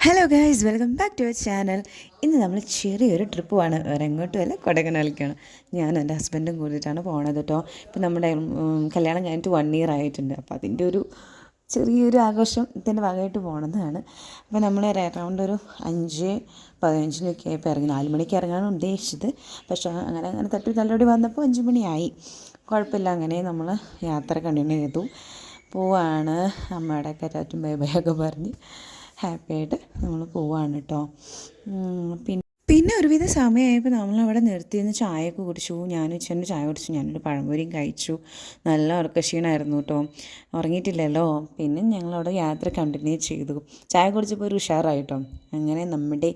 Hello guys, welcome back to our channel. ഇന്ന് നമ്മൾ ചെറിയൊരു ട്രിപ്പ് പോവാണ്. വേറെ എങ്ങോട്ടും അല്ല, കൊടൈക്കനാലിലേക്കാണ്. ഞാനും എൻ്റെ ഹസ്ബൻഡും കൂടിയിട്ടാണ് പോണത് കേട്ടോ. ഇപ്പം നമ്മുടെ കല്യാണം കഴിഞ്ഞിട്ട് 1 ഇയർ ആയിട്ടുണ്ട്. അപ്പോൾ അതിൻ്റെ ഒരു ചെറിയൊരു ആഘോഷത്തിൻ്റെ ഭാഗമായിട്ട് പോണതാണ്. അപ്പോൾ നമ്മൾ അറൗണ്ട് ഒരു 5:15 ആയപ്പോൾ ഇറങ്ങി. 4 മണിക്ക് ഇറങ്ങാനാണ് ഉദ്ദേശിച്ചത്. പക്ഷേ അങ്ങനെ തല്ലടി വന്നപ്പോൾ 5 മണിയായി. കുഴപ്പമില്ല, അങ്ങനെ നമ്മൾ യാത്ര കണ്ടിന്യൂ ചെയ്തു. പോവാണ്. അമ്മയുടെയൊക്കെ ടാറ്റും ബൈ ബൈ ഒക്കെ പറഞ്ഞ് ഹാപ്പിയായിട്ട് നമ്മൾ പോവാണ് കേട്ടോ. പിന്നെ ഒരുവിധ സമയമായപ്പോൾ നമ്മളവിടെ നിർത്തിയിരുന്ന് ചായയൊക്കെ കുടിച്ചു. ഞാനും ഇച്ചൻ്റെ ചായ കുടിച്ചു. ഞാനൊരു പഴംപൊരിയും കഴിച്ചു. നല്ല ഉറക്കക്ഷീണമായിരുന്നു കേട്ടോ, ഉറങ്ങിയിട്ടില്ലല്ലോ. പിന്നെ ഞങ്ങളവിടെ യാത്ര കണ്ടിന്യൂ ചെയ്തു. ചായ കുടിച്ചപ്പോൾ ഒരു ഉഷാറായിട്ടോ. അങ്ങനെ നമ്മുടെ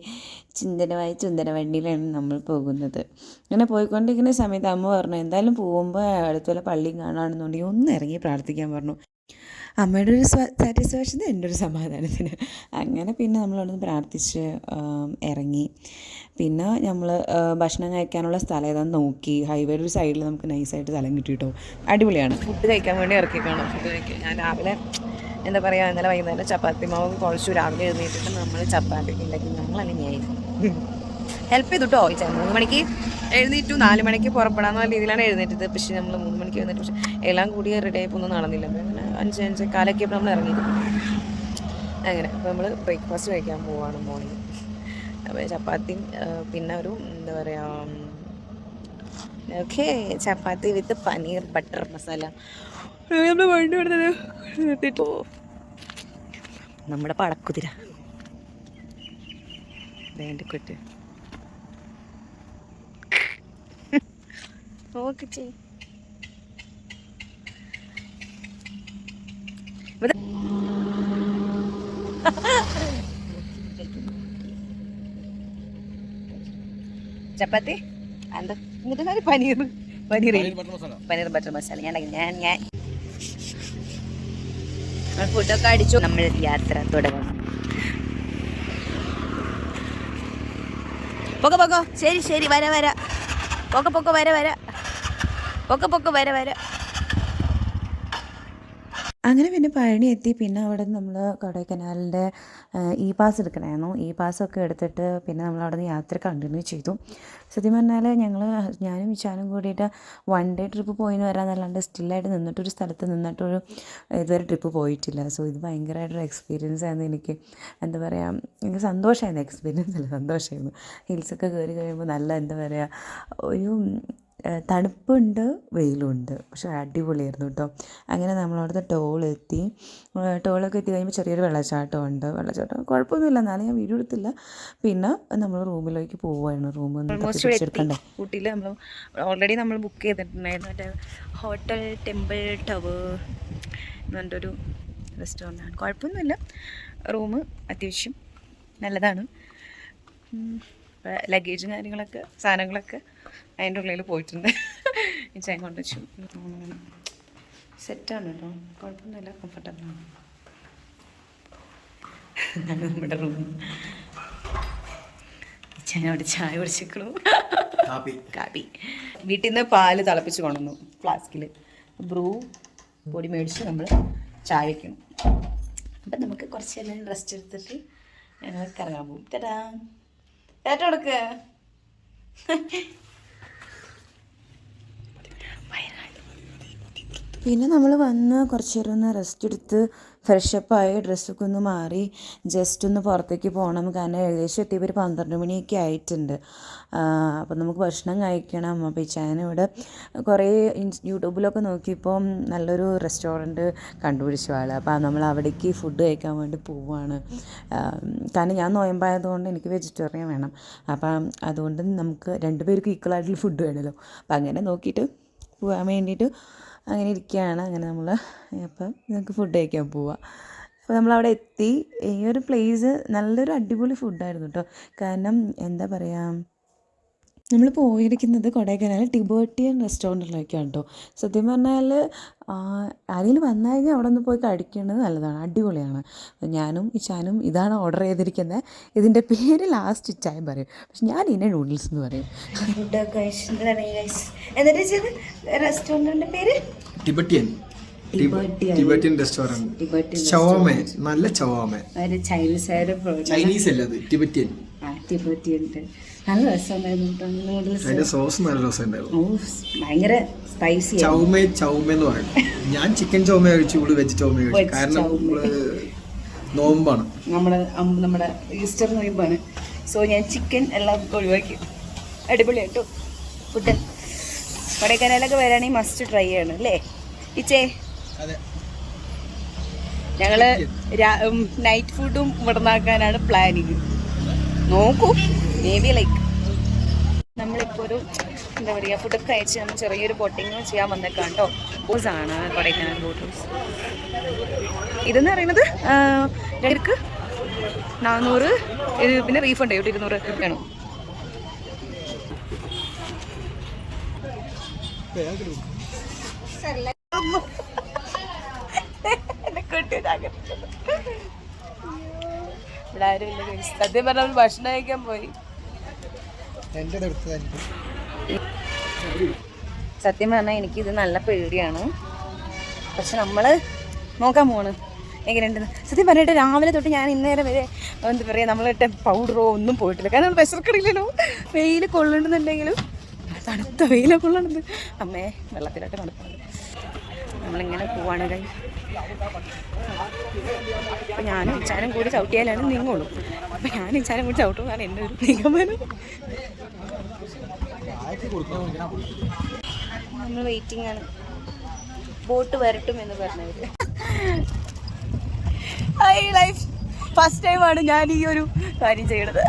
ചുന്ദര വണ്ടിയിലാണ് നമ്മൾ പോകുന്നത്. അങ്ങനെ പോയിക്കൊണ്ടിരിക്കുന്ന സമയത്ത് അമ്മ പറഞ്ഞു, എന്തായാലും പോകുമ്പോൾ അടുത്തുള്ള പള്ളിയും കാണുകയാണെന്നുണ്ടെങ്കിൽ ഒന്ന് ഇറങ്ങി പ്രാർത്ഥിക്കാൻ പറഞ്ഞു. അമ്മയുടെ ഒരു സാറ്റിസ്ഫാക്ഷൻ, എൻ്റെ ഒരു സമാധാനത്തിന്. അങ്ങനെ പിന്നെ നമ്മളവിടുന്ന് പ്രാർത്ഥിച്ച് ഇറങ്ങി. പിന്നെ നമ്മൾ ഭക്ഷണം കഴിക്കാനുള്ള സ്ഥലം ഏതാണെന്ന് നോക്കി. ഹൈവേയുടെ ഒരു സൈഡിൽ നമുക്ക് നൈസായിട്ട് സ്ഥലം കിട്ടി കേട്ടോ. അടിപൊളിയാണ്. ഫുഡ് കഴിക്കാൻ വേണ്ടി ഇറക്കിക്കാണോ. ഫുഡ് കഴിക്കാൻ ഞാൻ രാവിലെ എന്താ പറയുക, ഇന്നലെ വൈകുന്നേരം ചപ്പാത്തി മാവ് കുഴച്ചു. രാവിലെ എഴുന്നേറ്റിട്ട് നമ്മൾ ചപ്പാത്തി ഉണ്ടാക്കി. നമ്മളങ്ങനെയായി ഹെൽപ്പ് ചെയ്തു കേട്ടോ. 3 മണിക്ക് എഴുന്നേറ്റു, 4 മണിക്ക് പുറപ്പെടാമെന്ന രീതിയിലാണ് എഴുന്നേറ്റത്. പക്ഷേ നമ്മൾ 3 മണിക്ക് എഴുന്നേറ്റ്. പക്ഷേ എല്ലാം കൂടി റെഡി ആയിപ്പൊന്നും നടന്നില്ല. അങ്ങനെ 5:05 ആയപ്പോൾ നമ്മൾ ഇറങ്ങിയത്. അങ്ങനെ അപ്പോൾ നമ്മൾ ബ്രേക്ക്ഫാസ്റ്റ് കഴിക്കാൻ പോവാണ് മോർണിംഗ്. അപ്പോൾ ചപ്പാത്തിയും പിന്നെ ഒരു എന്താ പറയുക, ഓക്കെ, ചപ്പാത്തി വിത്ത് പനീർ ബട്ടർ മസാല. നമ്മൾ വണ്ടി കൊടുത്തത് നിർത്തിയിട്ട് നമ്മുടെ പടക്കുതിര വേണ്ടിക്കൊട്ട് നോക്കിച്ചേ. ചപ്പാത്തി എന്താ എന്നിട്ട് പനീർ ബട്ടർ മസാല ഞാൻ ഫുഡൊക്കെ അടിച്ചു. നമ്മൾ യാത്ര തുടങ്ങണം. പൊക്കോ ശരി വര പൊക്ക വര. അങ്ങനെ പിന്നെ പഴനി എത്തി. പിന്നെ അവിടെ നമ്മൾ കൊടൈക്കനാലിൻ്റെ പാസ് എടുക്കണമായിരുന്നു. പാസ്സൊക്കെ എടുത്തിട്ട് പിന്നെ നമ്മളവിടെ നിന്ന് യാത്ര കണ്ടിന്യൂ ചെയ്തു. സത്യം പറഞ്ഞാൽ ഞാനും ഇച്ചാനും കൂടിയിട്ട് 1 ഡേ ട്രിപ്പ് പോയിന്ന് വരാമെന്നല്ലാണ്ട് സ്റ്റില്ലായിട്ട് നിന്നിട്ടൊരു സ്ഥലത്ത് നിന്നിട്ടൊരു ഇതുവരെ ട്രിപ്പ് പോയിട്ടില്ല. സോ ഇത് ഭയങ്കരമായിട്ടൊരു എക്സ്പീരിയൻസ് ആയിരുന്നു എനിക്ക്. എന്താ പറയുക, എനിക്ക് സന്തോഷമായിരുന്നു. എക്സ്പീരിയൻസ് അല്ല, സന്തോഷമായിരുന്നു. ഹിൽസൊക്കെ കയറി കഴിയുമ്പോൾ നല്ല എന്താ പറയുക, ഒരു തണുപ്പുണ്ട്, വെയിലുണ്ട്. പക്ഷേ അടിപൊളിയായിരുന്നു കേട്ടോ. അങ്ങനെ നമ്മളവിടുത്തെ ടോളൊക്കെ എത്തി കഴിയുമ്പോൾ ചെറിയൊരു വെള്ളച്ചാട്ടം കുഴപ്പമൊന്നുമില്ല. എന്നാലും ഞാൻ വീഡിയോ എടുത്തില്ല. പിന്നെ നമ്മൾ റൂമിലേക്ക് പോവുകയാണ്. റൂമെടുക്കണ്ടേ. ഊട്ടിയിൽ നമ്മൾ ഓൾറെഡി നമ്മൾ ബുക്ക് ചെയ്തിട്ടുണ്ടായിരുന്നു. മറ്റേ ഹോട്ടൽ ടെമ്പിൾ ടവർ എന്ന് പറഞ്ഞിട്ടൊരു റെസ്റ്റോറൻ്റാണ്. കുഴപ്പമൊന്നുമില്ല. റൂം അത്യാവശ്യം നല്ലതാണ്. ലഗേജും കാര്യങ്ങളൊക്കെ സാധനങ്ങളൊക്കെ അതിൻ്റെ ഉള്ളിൽ പോയിട്ടുണ്ട്. ഈ ചായ കൊണ്ട് വെച്ചു. സെറ്റാണ് കേട്ടോ, കുഴപ്പമൊന്നുമില്ല, കംഫർട്ടബിളാണ്. നമ്മുടെ റൂം. അവിടെ ചായ കുടിച്ചിരിക്കണു. കാപ്പി വീട്ടിൽ നിന്ന് പാല് തിളപ്പിച്ച് കൊണ്ടുവന്നു ഫ്ലാസ്കിൽ. ബ്രൂ പൊടി മേടിച്ച് നമ്മൾ ചായ വയ്ക്കണം. അപ്പം നമുക്ക് കുറച്ച് നേരം റെസ്റ്റ് എടുത്തിട്ട് ഞങ്ങൾ കറങ്ങാൻ പോകും. ടാറ്റ കൊടുക്കുക. പിന്നെ നമ്മൾ വന്ന് കുറച്ച് നേരം ഒന്ന് റെസ്റ്റ് എടുത്ത് ഫ്രഷപ്പായി ഡ്രസ്സൊക്കെ ഒന്ന് മാറി ജസ്റ്റ് ഒന്ന് പുറത്തേക്ക് പോകണം. കാരണം ഏകദേശം എത്തിയപ്പോൾ ഒരു 12 മണിയൊക്കെ ആയിട്ടുണ്ട്. അപ്പോൾ നമുക്ക് ഭക്ഷണം കഴിക്കണം. അപ്പോൾ ഈ ചായനിവിടെ കുറേ യൂട്യൂബിലൊക്കെ നോക്കിയപ്പോൾ നല്ലൊരു റെസ്റ്റോറൻറ്റ് കണ്ടുപിടിച്ചു ആൾ. അപ്പോൾ നമ്മൾ അവിടേക്ക് ഫുഡ് കഴിക്കാൻ വേണ്ടി പോവുകയാണ്. കാരണം ഞാൻ നോയമ്പായതുകൊണ്ട് എനിക്ക് വെജിറ്റേറിയൻ വേണം. അപ്പം അതുകൊണ്ട് നമുക്ക് 2 പേർക്കും ഈക്വലായിട്ടുള്ള ഫുഡ് വേണമല്ലോ. അപ്പം അങ്ങനെ നോക്കിയിട്ട് പോകാൻ വേണ്ടിയിട്ട് അങ്ങനെ ഇരിക്കുകയാണ്. അങ്ങനെ നമ്മൾ അപ്പം നമുക്ക് ഫുഡ് കഴിക്കാൻ പോവാം. അപ്പോൾ നമ്മളവിടെ എത്തി. ഈ ഒരു പ്ലേസ് നല്ലൊരു അടിപൊളി ഫുഡായിരുന്നു കേട്ടോ. കാരണം എന്താ പറയുക, നമ്മൾ പോയിരിക്കുന്നത് കൊടൈക്കനാൽ ടിബേറ്റിയൻ റെസ്റ്റോറൻറ്റിലേക്കാണ് കേട്ടോ. സത്യം പറഞ്ഞാൽ ആരെങ്കിലും വന്നു കഴിഞ്ഞാൽ അവിടെ നിന്ന് പോയി കഴിക്കുന്നത് നല്ലതാണ്, അടിപൊളിയാണ്. ഞാനും ഇച്ചാനും ഇതാണ് ഓർഡർ ചെയ്തിരിക്കുന്നത്. ഇതിൻ്റെ പേര് ലാസ്റ്റ് ഇച്ചായും പറയും, പക്ഷെ ഞാൻ ഇതിനെ നൂഡിൽസ് എന്ന് പറയും. ഫുഡൊക്കെ എന്നിട്ട് റെസ്റ്റോറൻറ്റിൻ്റെ പേര് ടിബറ്റൻ റെസ്റ്റോറന്റ്. ഷവാമ, നല്ല ഷവാമ. ചൈനീസ് അല്ല, അത് ടിബറ്റൻ. നല്ല രസമുണ്ടായിരുന്നു. അതിന്റെ സോസ് നല്ല രസമുണ്ടായിരുന്നു. ഭയങ്കര സ്പൈസി. ചൗമ എന്ന് പറയും. ഞാൻ ചിക്കൻ ചൗമ കഴിച്ചു, ഇവിടെ വെജ് ചൗമ കഴിച്ചു. കാരണം നോമ്പാണ്, നമ്മുടെ ഈസ്റ്റർ നോയമ്പാണ്. സോ ഞാൻ ചിക്കൻ എല്ലാം ഒഴിവാക്കി. അടിപൊളിയാണ് കേട്ടോ ഫുഡ്. കൊടൈക്കനാലൊക്കെ വരാണെങ്കിൽ മസ്റ്റ് ട്രൈ ചെയ്യണം അല്ലേ ഇച്ചേ? ഞങ്ങള് നൈറ്റ് ഫുഡും ഇവിടെ നിന്നാക്കാനാണ് പ്ലാനിങ്. നോക്കൂ, മേ ബി ലൈക്ക് നമ്മളിപ്പോൾ ഒരു എന്താ പറയുക, ഫുഡൊക്കെ കഴിച്ച് നമ്മൾ ചെറിയൊരു ബോട്ടിങ് ചെയ്യാൻ വന്നേക്കാം കേട്ടോ. ബോസാണ് കൊടൈക്കനാൽ ബോട്ട് ഹൗസ്. ഇതെന്ന് പറയുന്നത് പേർക്ക് 400, ഇത് പിന്നെ റീഫണ്ട് ചെയ്യും 200 വേണം. ഇവിടെ ആരും ഇല്ല. സത്യം പറഞ്ഞാൽ ഭക്ഷണം കഴിക്കാൻ പോയി. സത്യം പറഞ്ഞാൽ എനിക്കിത് നല്ല പേടിയാണ്. പക്ഷെ നമ്മള് നോക്കാൻ പോണ് എങ്ങനെയുണ്ടെന്ന്. സത്യം പറഞ്ഞിട്ട് രാവിലെ തൊട്ട് ഞാൻ ഇന്നേരം വരെ എന്താ പറയുക, നമ്മളിട്ട് പൗഡറോ ഒന്നും പോയിട്ടില്ല. കാരണം നമ്മൾ വിശർക്കടില്ലല്ലോ. വെയിൽ കൊള്ളണമെന്നുണ്ടെങ്കിലും തണുത്ത വെയിലെ കൊള്ളണത്. അമ്മേ വെള്ളത്തിലോട്ട് നടക്കുന്നത്. നമ്മളിങ്ങനെ പോവാണ് കൈ. അപ്പം ഞാനും ഇച്ചാനും കൂടി ചവിട്ടിയാലാണ് നീങ്ങുള്ളൂ. അപ്പം ഞാൻ ഇച്ചാനും കൂടി ചവിട്ടുമെന്നാണ് എൻ്റെ ഒരു നിഗമനം. നമ്മൾ വെയിറ്റിംഗ് ആണ്. ബോട്ട് വരട്ടും എന്ന് പറഞ്ഞവര്. ഈ ലൈഫ് ഫസ്റ്റ് ടൈമാണ് ഞാൻ ഈ ഒരു കാര്യം ചെയ്യണത്.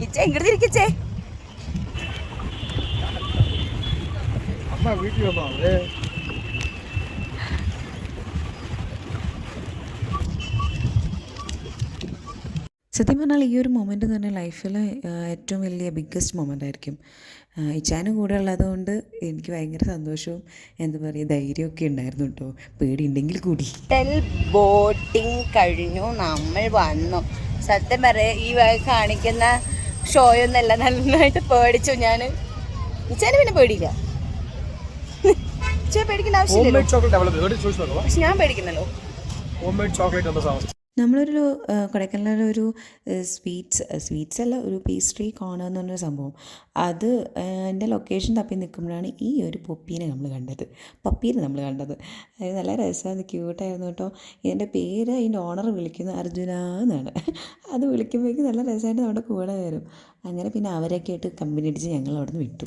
ഇച്ചേ ഇങ്ങോട്ട് ഇരിക്കച്ചേ. സത്യം പറഞ്ഞാൽ ഈ ഒരു മൊമെൻ്റ് എന്ന് പറഞ്ഞാൽ ലൈഫിലെ ഏറ്റവും വലിയ ബിഗ്ഗസ്റ്റ് മൊമെൻ്റ് ആയിരിക്കും. ഇച്ചാനും കൂടെ ഉള്ളതുകൊണ്ട് എനിക്ക് ഭയങ്കര സന്തോഷവും എന്താ പറയുക ധൈര്യമൊക്കെ ഉണ്ടായിരുന്നു കേട്ടോ, പേടിയുണ്ടെങ്കിൽ കൂടി. ബോട്ടിങ് കഴിഞ്ഞു, നമ്മൾ വന്നു. സത്യം പറയാ ഈ കാണിക്കുന്ന ഷോയൊന്നല്ല, നന്നായിട്ട് പേടിച്ചു ഞാൻ. ഇച്ചാന് പിന്നെ പേടിയില്ല, പേടിക്കേണ്ട ആവശ്യമില്ല. പക്ഷെ ഞാൻ പേടിക്കുന്നല്ലോ. നമ്മളൊരു കൊടൈക്കനാലൊരു സ്വീറ്റ്സ് അല്ല, ഒരു പേസ്ട്രി കോർണർ എന്ന് പറഞ്ഞൊരു സംഭവം. അത് എൻ്റെ ലൊക്കേഷൻ തപ്പി നിൽക്കുമ്പോഴാണ് ഈ ഒരു പപ്പീനെ നമ്മൾ കണ്ടത്. അത് നല്ല രസമാണ്, ക്യൂട്ടായിരുന്നു കേട്ടോ. ഇതിൻ്റെ പേര് അതിൻ്റെ ഓണർ വിളിക്കുന്നത് അർജുന എന്നാണ്. അത് വിളിക്കുമ്പോഴേക്കും നല്ല രസമായിട്ട് നമ്മുടെ കൂടെ വരും. അങ്ങനെ പിന്നെ അവരൊക്കെ ആയിട്ട് കമ്പനി അടിച്ച് ഞങ്ങൾ അവിടെ നിന്ന് വിട്ടു.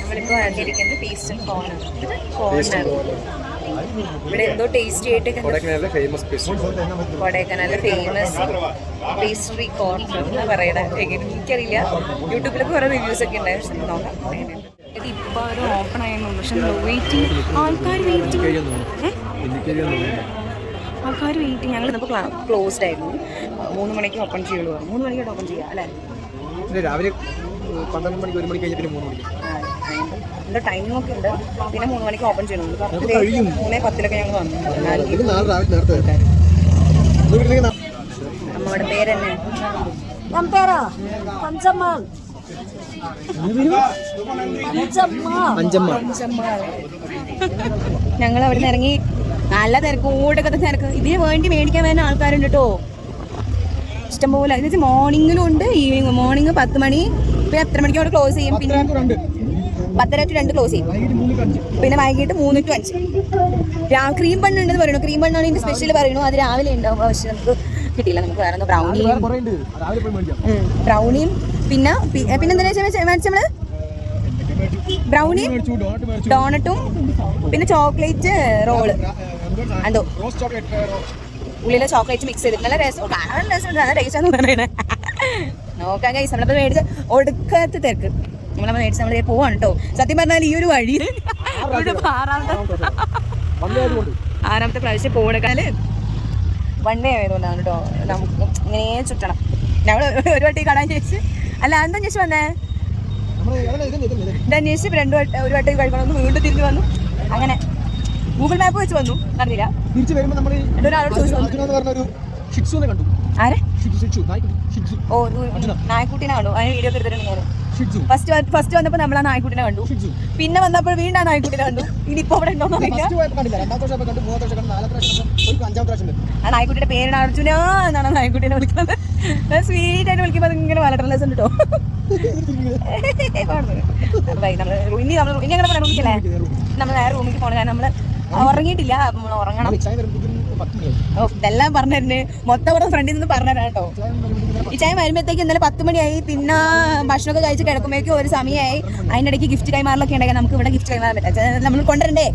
നമ്മളിപ്പോൾ ഇറങ്ങിയിരിക്കുന്നത് പേസ്ട്രി കോർണർ. ഇവിടെ എന്തോ ടേസ്റ്റി ആയിട്ട് കൊടൈക്കനാലിലെ ഫേമസ് പേസ്ട്രി കോർണർ എന്ന് പറയണേ. എനിക്കറിയില്ല, യൂട്യൂബിലൊക്കെ കുറേ റിവ്യൂസ് ഒക്കെ ഉണ്ടായിരുന്നു. നോക്കാം ഇത് ഇപ്പോൾ ഒരു ഓപ്പൺ ആയിരുന്നു. പക്ഷെ വെയിറ്റിംഗ്, ആൾക്കാർ വെയിറ്റിംഗ്. ഞങ്ങൾ ഇപ്പോൾ ക്ലോസ്ഡ് ആയിരുന്നു. 3 മണിക്ക് ഓപ്പൺ ചെയ്യുള്ളൂ. 3 മണിക്കായിട്ട് ഓപ്പൺ ചെയ്യാം അല്ലേ? രാവിലെ 12 മണിക്ക് 1 മണിക്ക് കഴിഞ്ഞാൽ 3 മണിക്ക് എൻ്റെ ടൈമിംഗ് ഒക്കെ ഉണ്ട്. പിന്നെ 3 മണിക്ക് ഓപ്പൺ ചെയ്യണം. 3:10 ഞങ്ങൾ വന്നു. നമ്മുടെ പേരെന്നെ ഞങ്ങൾ അവിടെ നിന്ന് ഇറങ്ങി. നല്ല തിരക്ക്, ഓടൊക്കെ തിരക്ക്. ഇതിന് വേണ്ടി മേടിക്കാൻ വേണ്ട ആൾക്കാരുണ്ട് കേട്ടോ, ഇഷ്ടംപോലെ. എന്ന് വെച്ചാൽ മോർണിംഗിലും ഉണ്ട്, ഈവനിങ്. മോർണിംഗ് 10 മണി, പിന്നെ എത്ര മണിക്ക് അവിടെ ക്ലോസ് ചെയ്യും? പിന്നെ 10:30 to 2 ക്ലോസ് ചെയ്യും. പിന്നെ വൈകിട്ട് 3 to 5. ക്രീം ബണ്ണുണ്ടെന്ന് പറയണു. ക്രീം ബണ്ണാണ് ഇതിൻ്റെ സ്പെഷ്യൽ പറയണു. അത് രാവിലെ ഉണ്ടാവും. പക്ഷെ നമുക്ക് കിട്ടിയില്ല. നമുക്ക് വേറെ ബ്രൗണിയും പിന്നെ എന്താ മേടിച്ച നമ്മള് ബ്രൗണിയും ഡോണട്ടും പിന്നെ ചോക്ലേറ്റ് റോള്. എന്തോ ഉള്ളിലെ ചോക്ലേറ്റ് മിക്സ് ചെയ്തിട്ട് നല്ല രസം. കാണാൻ രസമുണ്ട്, നല്ല ടേസ്റ്റാന്ന് പറയണേ. നോക്കാം ഗൈസ്. നമ്മളിപ്പോൾ മേടിച്ച ഒടുക്കത്ത് തിരക്ക്. നമ്മളെ മേടിച്ച് നമ്മൾ പോവാണ് കേട്ടോ. സത്യം പറഞ്ഞാൽ ഈ ഒരു വഴി 6ാമത്തെ പ്രാവശ്യം പോകണക്കാല് വൺ വേ ആയതുകൊണ്ടാണ് കേട്ടോ. നമുക്ക് ഇങ്ങനെ ചുറ്റണം. ഞങ്ങൾ ഒരു വട്ടി കാണാൻ ചോദിച്ചു. അല്ല എന്താ ചോദിച്ചു വന്നേ? ഇത് അന്വേഷിച്ച് ഒരു വട്ടം കഴിക്കണമെന്ന് വീണ്ടും തിരിഞ്ഞു വന്നു. അങ്ങനെ ഗൂഗിൾ മാപ്പ് വെച്ച് വന്നു, അറിയില്ല. ഒരാളോട് ചോദിച്ചു. ആരെ? ഓ, നായ്ക്കുട്ടീനെ കണ്ടു. അതിന് വീഡിയോ ഒക്കെ എടുത്തിട്ടുണ്ട് ഞാൻ. ഫസ്റ്റ് വന്നപ്പോൾ നമ്മൾ ആ നായ്ക്കുട്ടിനെ കണ്ടു, പിന്നെ വന്നപ്പോൾ വീണ്ടും ആ നായ്ക്കുട്ടിനെ കണ്ടു. ഇനിയിപ്പോ അവിടെ ഉണ്ടോന്ന് അറിയില്ല. ആ നായ്ക്കുട്ടിയുടെ പേരാണ് അർജുന എന്നാണ് നായ്ക്കുട്ടിനെ വിളിക്കുന്നത്. സ്വീറ്റ് ആയിട്ട് വിളിക്കുമ്പോൾ അതിങ്ങനെ വളർട്ടർലെസ് ഉണ്ട് കേട്ടോ. ഇനി അങ്ങനെ പറയാൻ റൂമിക്കല്ലേ, നമ്മൾ നേരെ റൂമിലേക്ക് പോകണം. നമ്മൾ ഉറങ്ങിയിട്ടില്ല, നമ്മൾ ഉറങ്ങണം. ഇതെല്ലാം പറഞ്ഞിരുന്നു, മൊത്തം ഫ്രണ്ടിൽ നിന്ന് പറഞ്ഞുതരാം കേട്ടോ. ഈ ചായ വരുമ്പോഴത്തേക്ക് ഇന്നലെ 10 മണിയായി, പിന്നെ ഭക്ഷണമൊക്കെ കഴിച്ച് കിടക്കുമ്പോഴേക്കും ഒരു സമയമായി. അതിൻ്റെ ഇടയ്ക്ക് ഗിഫ്റ്റ് കൈമാറലൊക്കെ ഉണ്ടെങ്കിൽ നമുക്ക് ഇവിടെ ഗിഫ്റ്റ് കൈമാറാൻ പറ്റാം, നമ്മൾ കൊണ്ടുവരണ്ടേ.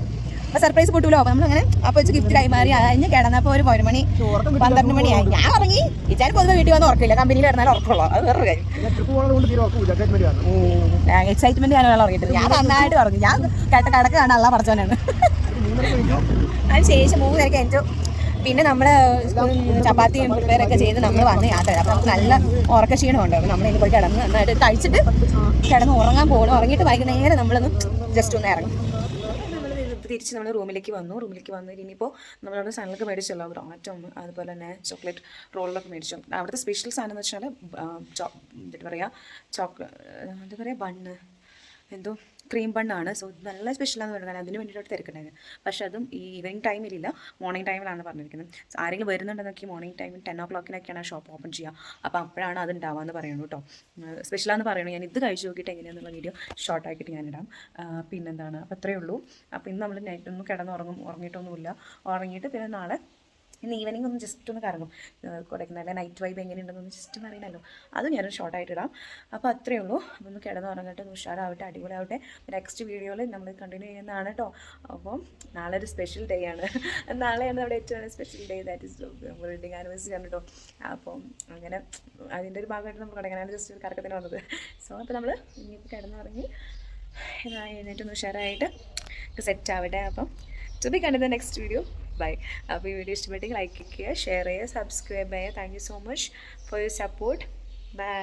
അപ്പോൾ സർപ്രൈസ് കിട്ടുമല്ലോ. അപ്പോൾ നമ്മളങ്ങനെ അപ്പോൾ വെച്ച് ഗിഫ്റ്റ് കൈമാറി കഴിഞ്ഞ് കിടന്നപ്പോൾ ഒരു 1 മണി 12 മണിയായി. ഞാൻ ഉറങ്ങി. ഈ ചായ പൊതുവെ വീട്ടിൽ വന്ന് ഉറക്കില്ല, കമ്പനിയിൽ കിടന്നാലും ഉറക്കുള്ളൂ. അത് വേറൊരു കാര്യം. എക്സൈറ്റ്മെന്റ് ഞാനും ഉറങ്ങിയിട്ടില്ല. ഞാൻ നന്നായിട്ട് ഉറങ്ങി. ഞാൻ കിടക്ക് കാണാൻ അല്ല പറച്ചവനാണ്. അതിന് ശേഷം 3:30 കഴിഞ്ഞു. പിന്നെ നമ്മൾ ചപ്പാത്തിയും പ്രിപ്പയറൊക്കെ ചെയ്ത് നമ്മൾ വന്ന് യാത്ര ചെയ്തു. അപ്പോൾ നമുക്ക് നല്ല ഉറക്കക്ഷീണമുണ്ട്. അപ്പോൾ നമ്മളിനി പോയി കിടന്ന് നന്നായിട്ട് കഴിച്ചിട്ട് കിടന്ന് ഉറങ്ങാൻ പോകണം. ഉറങ്ങിയിട്ട് വൈകുന്നേരം നമ്മളൊന്ന് ജസ്റ്റ് ഒന്ന് ഇറങ്ങും. തിരിച്ച് നമ്മൾ റൂമിലേക്ക് വന്നു. ഇനിയിപ്പോൾ നമ്മളവിടെ സാധനങ്ങളൊക്കെ മേടിച്ചല്ലോ, ബ്രോണറ്റും അതുപോലെ തന്നെ ചോക്ലേറ്റ് റോളിലൊക്കെ മേടിച്ചു. അവിടുത്തെ സ്പെഷ്യൽ സാധനം എന്ന് വെച്ചാൽ എന്താ പറയുക ബണ്ണ്, എന്തോ ക്രീം ബണ്ണാണ്. സോ നല്ല സ്പെഷ്യലാണെന്ന് പറയുന്നത്, അതിന് വേണ്ടിയിട്ട് തിരക്കുണ്ടായിരുന്നു. പക്ഷേ അതും ഈ ഈവനിങ് ടൈമിലില്ല, മോർണിംഗ് ടൈമിലാണ് പറഞ്ഞിരിക്കുന്നത്. ആരെങ്കിലും വരുന്നുണ്ടെന്നൊക്കെ മോർണിംഗ് ടൈമിൽ 10 o'clock ഷോപ്പ് ഓപ്പൺ ചെയ്യുക. അപ്പോൾ അപ്പോഴാണ് അത് ഉണ്ടാവുകയെന്ന് പറയുന്നു കേട്ടോ. സ്പെഷ്യലാണെന്ന് പറയുന്നു. ഞാൻ ഇത് കഴിച്ച് നോക്കിയിട്ട് എങ്ങനെയാണെന്നുള്ള വീഡിയോ ഷോർട്ടാക്കിയിട്ട് ഞാനിടാം. പിന്നെന്താണ്, അപ്പോൾ അത്രയേ ഉള്ളൂ. അപ്പോൾ ഇന്ന് നമ്മൾ നൈറ്റൊന്നും ഉറങ്ങിയിട്ടൊന്നുമില്ല. ഉറങ്ങിയിട്ട് പിന്നെ നാളെ ഇന്ന് ഈവനിങ് ഒന്ന് ജസ്റ്റ് ഒന്ന് കറങ്ങും. കൊടൈക്കനാലിലെ നൈറ്റ് വൈബ് എങ്ങനെയുണ്ടെന്നൊന്ന് ജസ്റ്റ് ഒന്ന് അറിയണമല്ലോ, അത് ഞാനൊരു ഷോർട്ടായിട്ട് ഇടാം. അപ്പോൾ അത്രയേ ഉള്ളൂ. അപ്പോൾ ഒന്ന് കിടന്നുറങ്ങട്ടെ, ഒന്ന് ഉഷാറാവട്ടെ, അടിപൊളിയാവട്ടെ. നെക്സ്റ്റ് വീഡിയോയിൽ നമ്മൾ കണ്ടിന്യൂ ചെയ്യുന്നതാണ് കേട്ടോ. അപ്പം നാളെ ഒരു സ്പെഷ്യൽ ഡേ ആണ്. നാളെയാണ് അവിടെ ഏറ്റവും special day, that is wedding anniversary ആണ് കേട്ടോ. അപ്പം അങ്ങനെ അതിൻ്റെ ഒരു ഭാഗമായിട്ട് നമ്മൾ കൊടൈക്കനാൽ ജസ്റ്റ് ഒരു കറക്കത്തിന് വന്നത്. സോ അപ്പോൾ നമ്മൾ ഇനിയിപ്പോൾ കിടന്നുറങ്ങി എഴുന്നേറ്റൊന്ന് ഉഷാറായിട്ട് സെറ്റ് ആവട്ടെ. അപ്പം to be continued in the next video. Bye. അപ്പോൾ ഈ വീഡിയോ ഇഷ്ടപ്പെട്ടെങ്കിൽ ലൈക്ക് ചെയ്യുക, ഷെയർ ചെയ്യുക, സബ്സ്ക്രൈബ് ചെയ്യുക. Thank you so much for your support. By.